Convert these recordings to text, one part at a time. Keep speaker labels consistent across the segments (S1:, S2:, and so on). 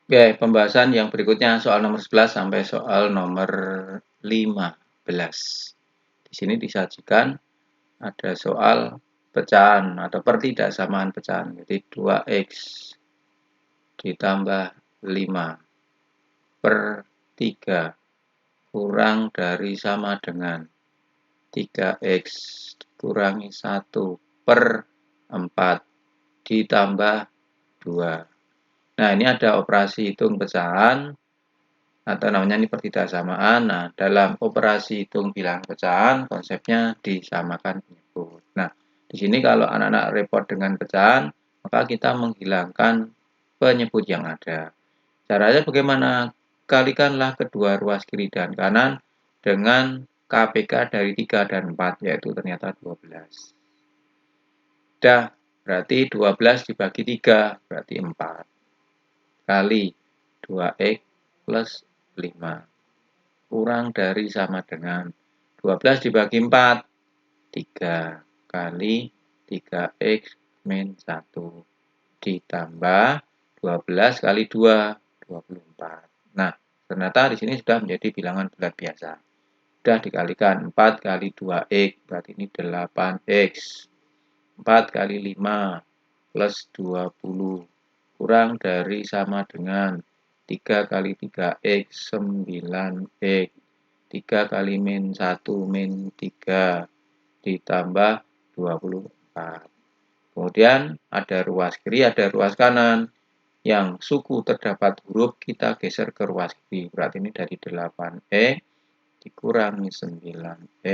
S1: Oke, pembahasan yang berikutnya soal nomor 11 sampai soal nomor 15. Di sini disajikan ada soal pecahan atau pertidaksamaan pecahan. Jadi 2x ditambah 5 per 3 kurang dari sama dengan 3x dikurangi 1 per 4 ditambah 2. Nah, ini ada operasi hitung pecahan atau namanya ini pertidaksamaan. Nah, dalam operasi hitung bilangan pecahan, konsepnya disamakan penyebut. Nah, di sini kalau anak-anak repot dengan pecahan, maka kita menghilangkan penyebut yang ada. Caranya bagaimana? Kalikanlah kedua ruas kiri dan kanan dengan KPK dari 3 dan 4, yaitu ternyata 12. Dah, berarti 12 dibagi 3, berarti 4. Kali 2x plus 5. Kurang dari sama dengan 12 dibagi 4, 3 kali 3x min 1 ditambah 12 kali 2, 24. Nah, ternyata di sini sudah menjadi bilangan bulat biasa. Sudah dikalikan 4 kali 2x, berarti ini 8x. 4 kali 5 plus 20 kurang dari sama dengan 3 kali 3x 9x. 3 kali min 1 min 3 ditambah 24. Kemudian ada ruas kiri, ada ruas kanan. Yang suku terdapat huruf kita geser ke ruas kiri. Berarti ini dari 8x dikurangi 9x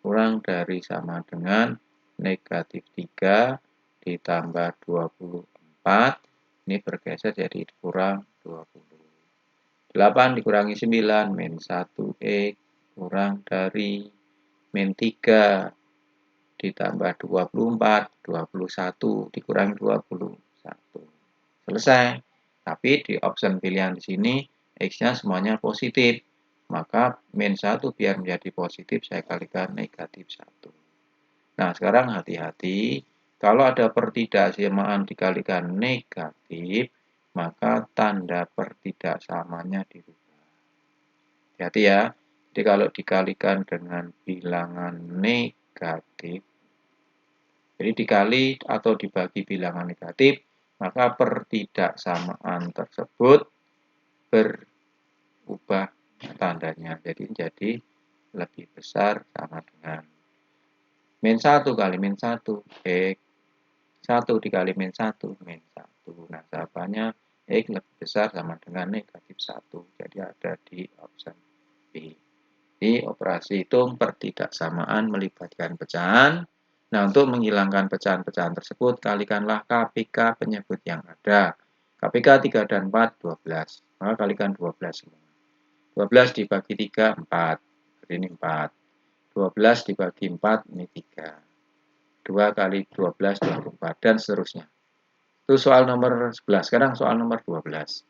S1: kurang dari sama dengan negatif 3 ditambah 24. Ini bergeser jadi kurang 20. 8 dikurangi 9 min 1x kurang dari min 3 ditambah 24, 21 dikurangi 21. Selesai. Tapi di option pilihan di sini x-nya semuanya positif. Maka min 1 biar menjadi positif saya kalikan negatif 1. Nah, sekarang hati-hati. Kalau ada pertidaksamaan dikalikan negatif, maka tanda pertidaksamanya dirubah. Hati-hati ya. Jadi kalau dikalikan dengan bilangan negatif, jadi dikali atau dibagi bilangan negatif, maka pertidaksamaan tersebut berubah tandanya. Jadi lebih besar sama dengan min 1 kali min 1, x. 1 dikali min 1, min 1. Nah, jawabannya x lebih besar sama dengan negatif 1. Jadi ada di option B. Di operasi hitung pertidaksamaan melibatkan pecahan. Nah, untuk menghilangkan pecahan-pecahan tersebut, kalikanlah KPK penyebut yang ada. KPK 3 dan 4, 12. Maka kalikan 12 semua. 12 dibagi 3, 4. Ini 4. 12 dibagi 4, ini 3. 2 kali 12, 24. Dan seterusnya. Itu soal nomor 11. Sekarang soal nomor 12.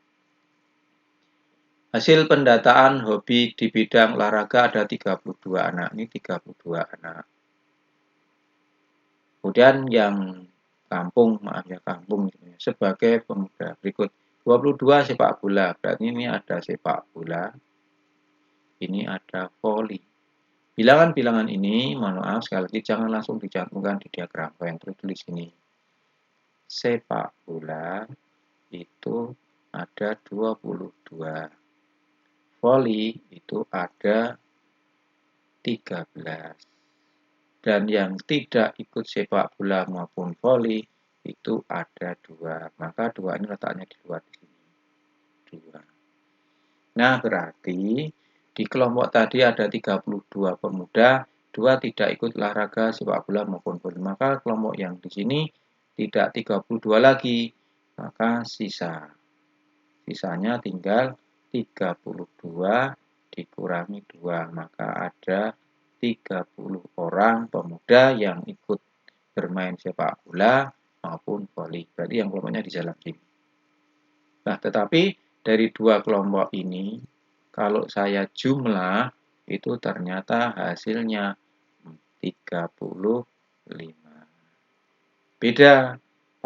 S1: Hasil pendataan hobi di bidang olahraga ada 32 anak. Ini 32 anak. Kemudian yang kampung sebagai pemuda berikut 22 sepak bola. Berarti ini ada sepak bola. Ini ada voli. Bilangan-bilangan ini, mohon maaf sekali lagi jangan langsung dicantumkan di diagram. Yang tertulis ini. Sepak bola itu ada 22. Voli itu ada 13. Dan yang tidak ikut sepak bola maupun voli itu ada 2. Maka 2 ini letaknya di luar di sini. 2. Nah, berarti di kelompok tadi ada 32 pemuda, 2 tidak ikut olahraga sepak bola maupun voli. Maka kelompok yang di sini tidak 32 lagi. Maka sisanya tinggal 32 dikurangi 2. Maka ada 30 orang pemuda yang ikut bermain sepak bola maupun voli. Berarti yang kelompoknya di dalam sini. Nah, tetapi dari 2 kelompok ini, kalau saya jumlah, itu ternyata hasilnya 35. Beda.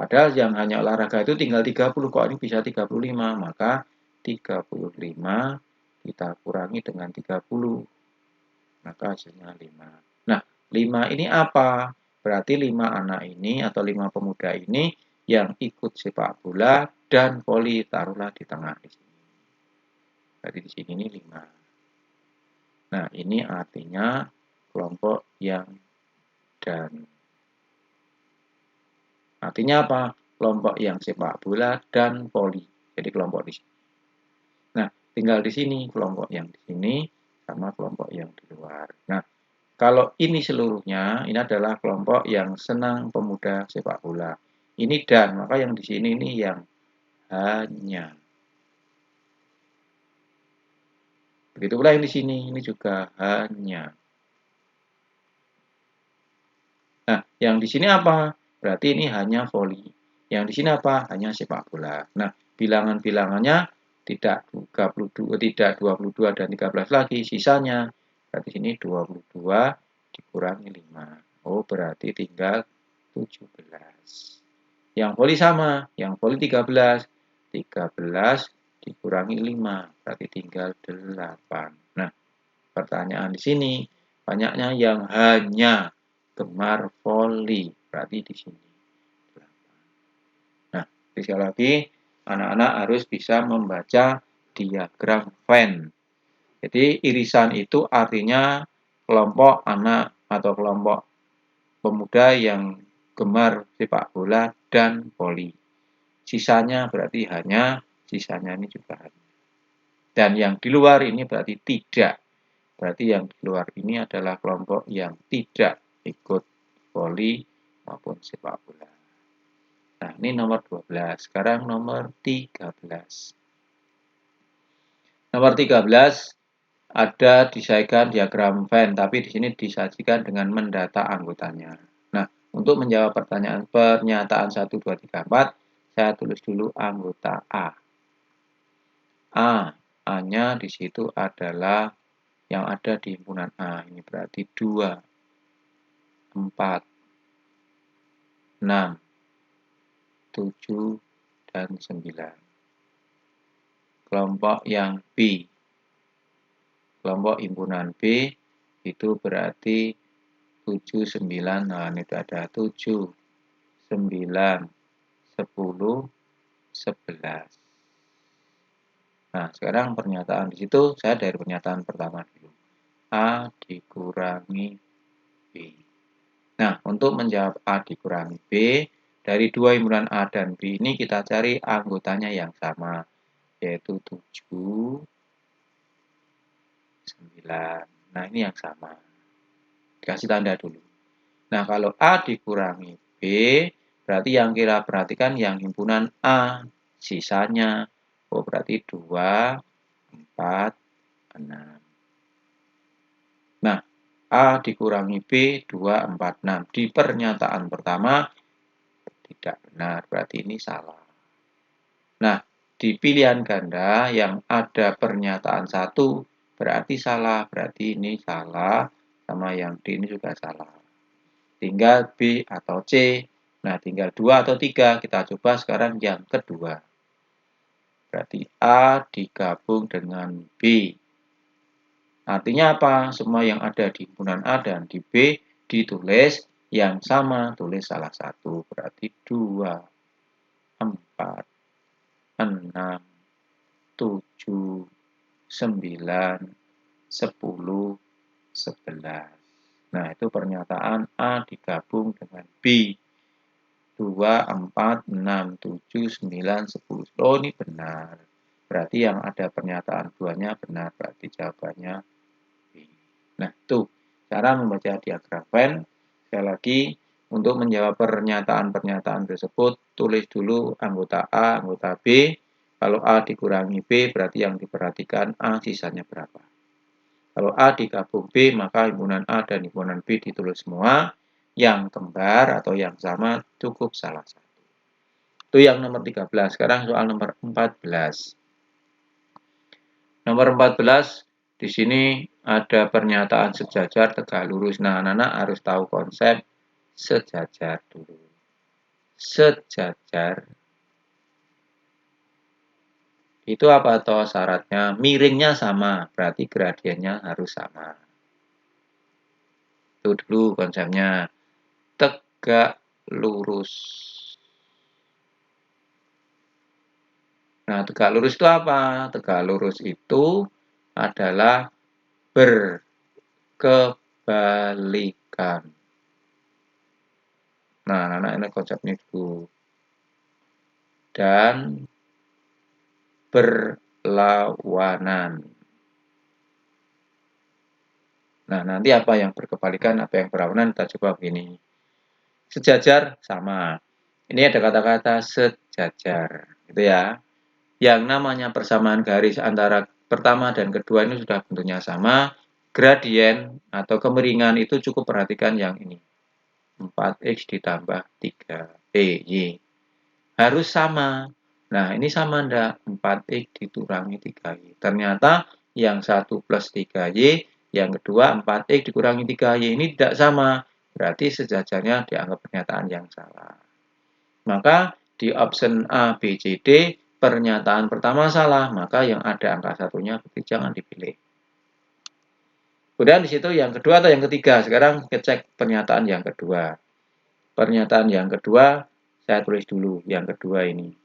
S1: Padahal yang hanya olahraga itu tinggal 30, kok ini bisa 35, maka 35 kita kurangi dengan 30, maka hasilnya 5. Nah, 5 ini apa? Berarti 5 anak ini atau 5 pemuda ini yang ikut sepak bola dan voli, taruhlah di tengah di sini. Berarti di sini ini 5. Nah, ini artinya kelompok yang dan. Artinya apa? Kelompok yang sepak bola dan voli. Jadi kelompok di sini. Nah, tinggal di sini kelompok yang di sini sama kelompok yang di luar. Nah, kalau ini seluruhnya, ini adalah kelompok yang senang pemuda sepak bola. Ini dan, maka yang di sini ini yang hanya. Begitu pula yang di sini, ini juga hanya. Nah, yang di sini apa? Berarti ini hanya voli. Yang di sini apa? Hanya sepak bola. Nah, bilangan-bilangannya tidak 22 dan 13 lagi, sisanya. Berarti sini 22 dikurangi 5. Oh, berarti tinggal 17. Yang voli sama, yang voli 13. 13 dikurangi 5, berarti tinggal 8. Nah, pertanyaan di sini, banyaknya yang hanya gemar voli, berarti di sini 8. Nah, sekali lagi, anak-anak harus bisa membaca diagram Venn. Jadi, irisan itu artinya kelompok anak atau kelompok pemuda yang gemar sepak bola dan voli. Sisanya berarti hanya, sisanya ini juga hanya. Dan yang di luar ini berarti tidak. Berarti yang di luar ini adalah kelompok yang tidak ikut voli maupun sepak bola. Nah, ini nomor 12. Sekarang nomor 13. Nomor 13 ada disajikan diagram Venn, tapi di sini disajikan dengan mendata anggotanya. Nah, untuk menjawab pertanyaan pernyataan 1, 2, 3, 4, saya tulis dulu anggota A. A-nya di situ adalah yang ada di himpunan A. Ini berarti 2, 4, 6, 7, dan 9. Kelompok yang B. Kelompok himpunan B itu berarti 7, 9. Nah, ini ada 7, 9, 10, 11. Nah, sekarang pernyataan di situ saya dari pernyataan pertama dulu. A dikurangi B. Nah, untuk menjawab A dikurangi B, dari dua himpunan A dan B ini kita cari anggotanya yang sama, yaitu 7, 9. Nah, ini yang sama. Dikasih tanda dulu. Nah, kalau A dikurangi B, berarti yang kita perhatikan yang himpunan A. Sisanya, oh berarti 2, 4, 6. Nah, A dikurangi B, 2, 4, 6. Di pernyataan pertama, tidak benar, berarti ini salah. Nah, di pilihan ganda yang ada pernyataan 1, berarti salah, berarti ini salah, sama yang D ini juga salah. Tinggal B atau C. Nah, tinggal 2 atau 3, kita coba sekarang yang kedua. Berarti A digabung dengan B. Artinya apa? Semua yang ada di himpunan A dan di B ditulis yang sama, tulis salah satu. Berarti 2, 4, 6, 7, 9, 10, 11. Nah, itu pernyataan A digabung dengan B. 2, 4, 6, 7, 9, 10. Oh, ini benar. Berarti yang ada pernyataan 2-nya benar. Berarti jawabannya B. Nah, itu cara membaca diagram Venn. Sekali lagi, untuk menjawab pernyataan-pernyataan tersebut, tulis dulu anggota A, anggota B. Kalau A dikurangi B, berarti yang diperhatikan A sisanya berapa. Kalau A digabung B, maka himpunan A dan himpunan B ditulis semua. Yang kembar atau yang sama cukup salah satu. Itu yang nomor 13. Sekarang soal nomor 14. Nomor 14, di sini ada pernyataan sejajar tegak lurus. Nah, anak-anak harus tahu konsep sejajar dulu. sejajar, itu apa toh syaratnya? Miringnya sama, berarti gradiennya harus sama. Itu dulu konsepnya. Tegak lurus. Nah, tegak lurus itu apa? Tegak lurus itu adalah berkebalikan. Nah, anak-anak ini konsepnya dulu. Dan berlawanan. Nah, nanti apa yang berkebalikan, apa yang berlawanan, kita coba begini. Sejajar sama. Ini ada kata-kata sejajar, gitu ya. Yang namanya persamaan garis antara pertama dan kedua ini sudah bentuknya sama. Gradien atau kemiringan itu cukup perhatikan yang ini. 4x ditambah 3y. Harus sama. Nah, ini sama enggak? 4x dikurangi 3y. Ternyata yang satu plus 3y, yang kedua 4x dikurangi 3y. Ini tidak sama. Berarti sejajarnya dianggap pernyataan yang salah. Maka di option A, B, C, D, pernyataan pertama salah. Maka yang ada angka satunya berarti jangan dipilih. Kemudian di situ yang kedua atau yang ketiga. Sekarang kita cek pernyataan yang kedua. Pernyataan yang kedua, saya tulis dulu. Yang kedua ini.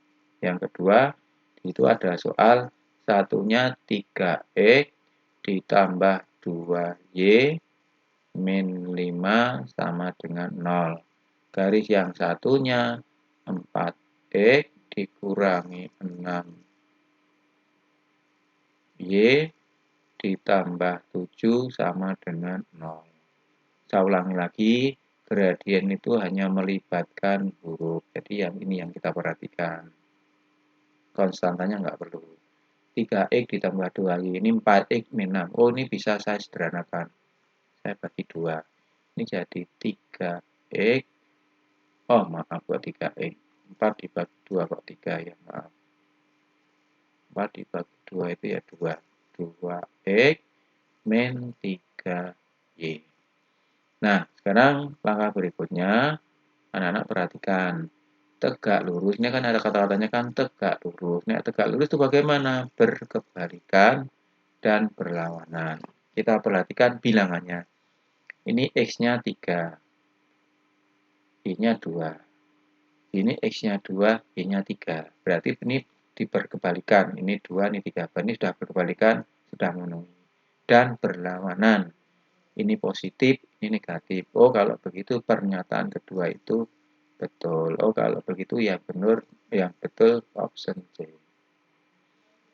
S1: Yang kedua, itu ada soal satunya 3x ditambah 2y min 5 sama dengan 0. Garis yang satunya 4x dikurangi 6y ditambah 7 sama dengan 0. Saya ulangi lagi, gradien itu hanya melibatkan huruf. Jadi yang ini yang kita perhatikan. Konstantanya nggak perlu. 3x ditambah 2y, ini 4x min 6. Oh, ini bisa saya sederhanakan. Saya bagi 2. Ini jadi 3x. Oh, maaf, buat 3x. 4 dibagi 2 kok 3 ya, maaf. 4 dibagi 2 itu ya 2. 2x min 3y. Nah, sekarang langkah berikutnya, anak-anak perhatikan. Tegak lurus, ini kan ada kata-katanya kan tegak lurus. Nah, tegak lurus itu bagaimana? Berkebalikan dan berlawanan. Kita perhatikan bilangannya. Ini x-nya 3, y-nya 2. Ini x-nya 2, y-nya 3. Berarti ini diperkebalikan. Ini 2, ini 3. Ini sudah berkebalikan, sudah memenuhi. Dan berlawanan. Ini positif, ini negatif. Oh, kalau begitu pernyataan kedua itu betul. Oh, kalau begitu yang benar, yang betul option C.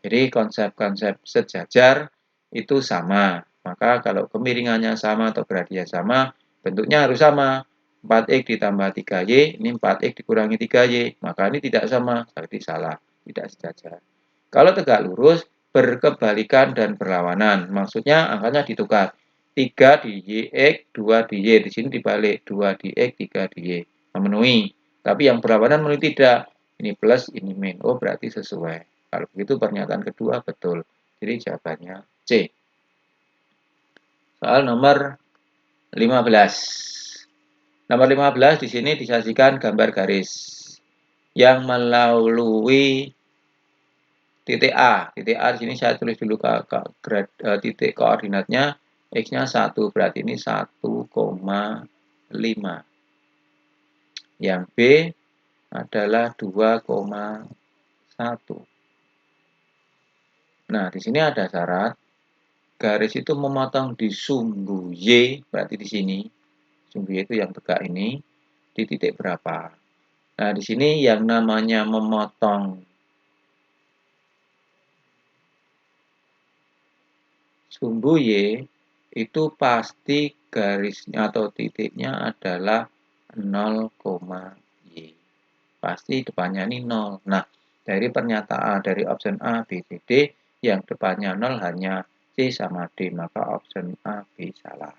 S1: Jadi konsep-konsep sejajar itu sama. Maka kalau kemiringannya sama atau gradien sama, bentuknya harus sama. 4x ditambah 3y, ini 4x dikurangi 3y. Maka ini tidak sama, berarti salah, tidak sejajar. Kalau tegak lurus, berkebalikan dan berlawanan. Maksudnya angkanya ditukar. 3 di y, 2 di y. Di sini dibalik. 2 di x, 3 di y. Memenuhi. Tapi yang berlawanan memenuhi tidak. Ini plus, ini min. Oh, berarti sesuai. Kalau begitu pernyataan kedua betul. Jadi jawabannya C. Soal nomor 15. Nomor 15 di sini disajikan gambar garis yang melalui titik A. Titik A di sini saya tulis dulu titik koordinatnya. X-nya 1, berarti ini 1,5. Yang B adalah 2,1. Nah, di sini ada syarat. Garis itu memotong di sumbu Y, berarti di sini. Sumbu Y itu yang tegak ini. Di titik berapa? Nah, di sini yang namanya memotong sumbu Y itu pasti garisnya atau titiknya adalah 0,Y. Pasti depannya ini 0. Nah, dari pernyataan dari option A, B, C, D, yang depannya 0 hanya C sama D, maka option A, B salah.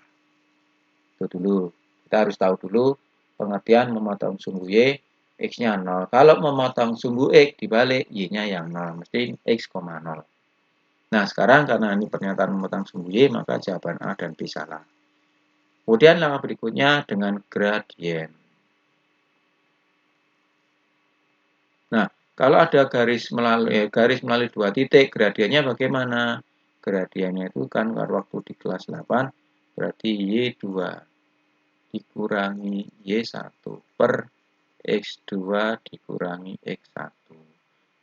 S1: Itu dulu. Kita harus tahu dulu pengertian memotong sumbu Y, X-nya 0. Kalau memotong sumbu X, dibalik Y-nya yang 0. Mesti X, 0. Nah, sekarang karena ini pernyataan memotong sumbu Y, maka jawaban A dan B salah. Kemudian langkah berikutnya dengan gradien. Nah, kalau ada garis melalui 2 titik, gradiennya bagaimana? Gradiennya itu kan waktu di kelas 8, berarti Y2 dikurangi Y1 per X2 dikurangi X1.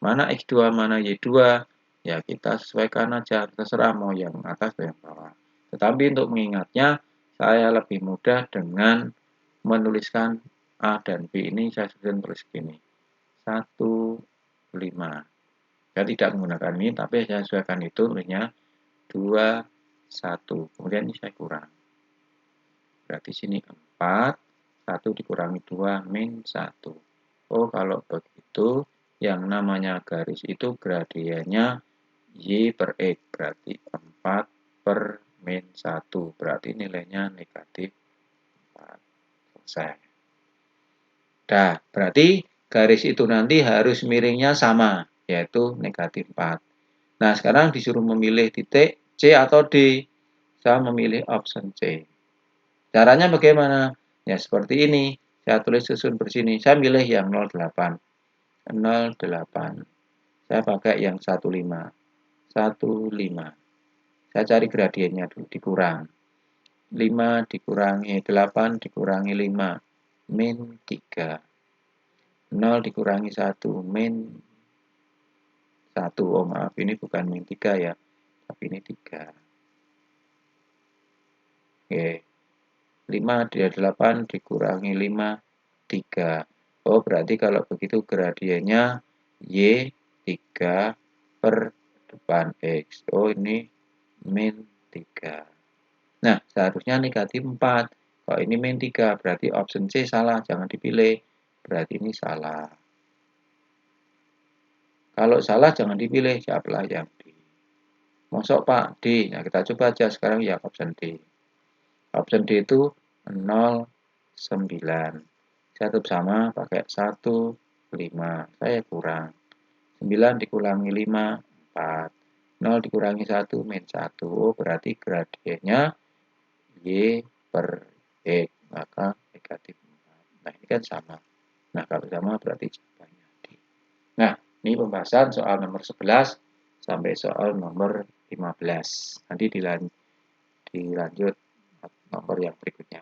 S1: Mana X2, mana Y2? Ya, kita sesuaikan aja, terserah mau yang atas atau yang bawah. Tetapi untuk mengingatnya, saya lebih mudah dengan menuliskan A dan B ini, saya sudah tulis gini. 1, 5. Saya tidak menggunakan ini, tapi saya sesuaikan itu, tulisnya 2, 1. Kemudian ini saya kurang. Berarti sini 4, 1 dikurangi 2, min 1. Oh, kalau begitu, yang namanya garis itu gradiennya Y per X, berarti 4 per min 1, berarti nilainya negatif 4. Selesai. Nah, berarti garis itu nanti harus miringnya sama, yaitu negatif 4. Nah, sekarang disuruh memilih titik C atau D. Saya memilih option C. Caranya bagaimana? Ya, seperti ini. Saya tulis susun bersini. Saya milih yang 08. 08. Saya pakai yang 15. 15. Saya cari gradiennya dulu, dikurang. 5 dikurangi 8 dikurangi 5, min 3. 0 dikurangi 1, min 1. Oh, maaf, ini bukan min 3 ya, tapi ini 3. Oke. 5 dari 8 dikurangi 5, 3. Oh, berarti kalau begitu gradiennya Y3 per depan X. Oh, ini min 3. Nah, seharusnya negatif 4. Kalau ini min 3, berarti option C salah, jangan dipilih. Berarti ini salah. Kalau salah, jangan dipilih, jawablah yang D. Masuk Pak, D. Nah, kita coba aja sekarang yang option D. Option D itu 0, 9. Saya tetap sama, pakai 1, 5. Saya kurang. 9 dikurangi 5, 4. 0 dikurangi 1, min 1. Oh, berarti gradiennya Y per X, maka negatif 4. Nah, ini kan sama. Nah, kalau sama berarti jawabannya D. Nah, ini pembahasan soal nomor 11 sampai soal nomor 15. Nanti dilanjut nomor yang berikutnya.